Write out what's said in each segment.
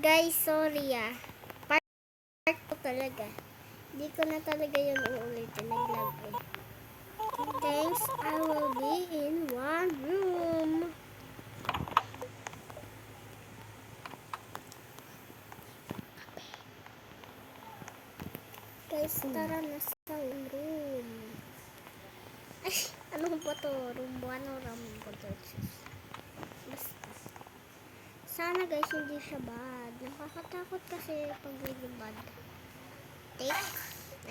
Guys, sorry ah. Part ko talaga. Hindi ko na talaga yun uulitin. Naglag eh. Thanks, I will be in one room. Guys, tara na sa room. Ay, ano ba to? Room 1 o room 2? Basta. Sana guys, hindi siya bad. Nakakatakot kasi pag medyo bad. Take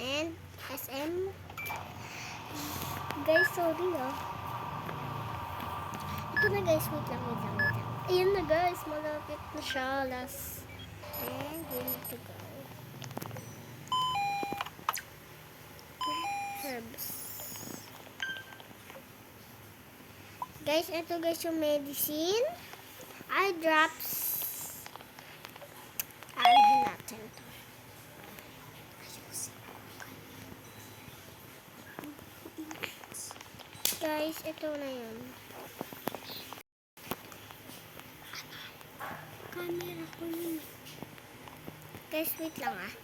and SM. Guys, sorry ah. Ito na guys, wait lang. Ayan na guys, malapit na siya. Last. And we need to go. Herbs. Guys, ito guys yung medicine. Eye drops. Alhin natin to. Guys, ito na yun. Camera ko yun. Guys, wait lang ah.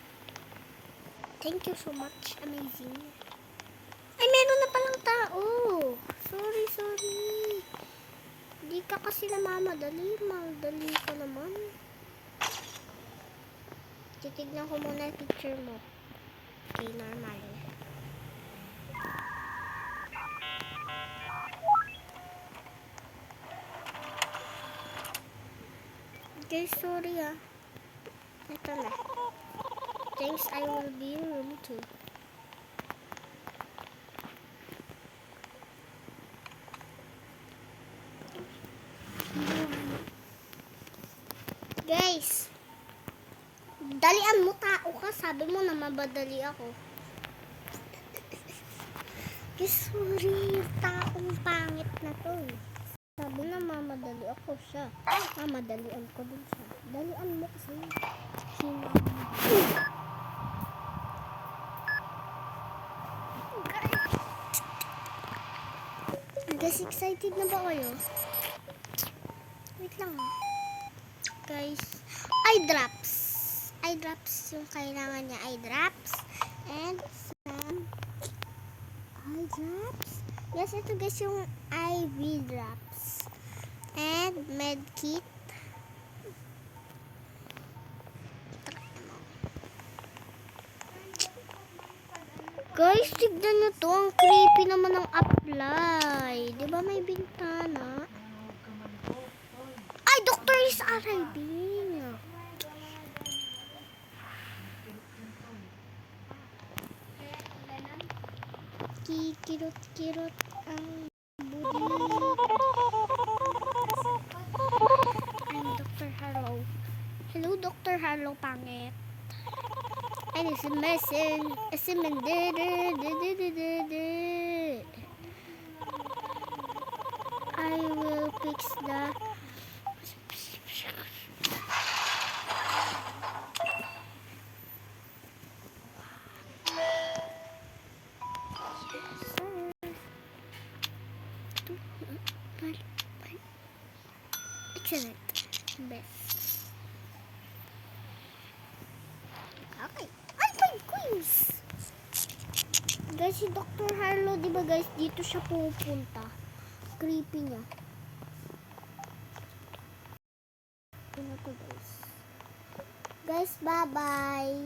Thank you so much. Amazing. Ay, meron na palang tao. Sorry. Di ka kasi namamadali. Madali ka naman. Titignan ko muna yung picture mo. Okay, normal. Guys, sorry ah. Ito na. Thanks, I will be in room 2. Guys, dalian mo tao ka. Sabi mo na mabadali ako. Guys, sorry. Taong pangit na to. Sabi na mamadali ako siya. Mamadalian ko din siya. Dalian mo kasi. Guys, excited na ba kayo? Wait lang ah. Guys, eye drops. Eye drops yung kailangan niya. Eye drops. And some eye drops. Yes, ito guys yung IV drops. And med kit. Guys, tignan nyo to. Ang creepy naman ng apply. Diba may bintana? Ay, doctor is arriving. Kikirot-kirot ang budi. I'm Dr. Harlow. Hello, Dr. Harlow, pangit. And it's a medicine. It's a I will fix the excellent. Best. Okay. Ay, 5 coins! Guys, si Dr. Harlow, di ba guys, dito siya pupunta. Creepy niya. Ito na to guys. Guys, bye-bye!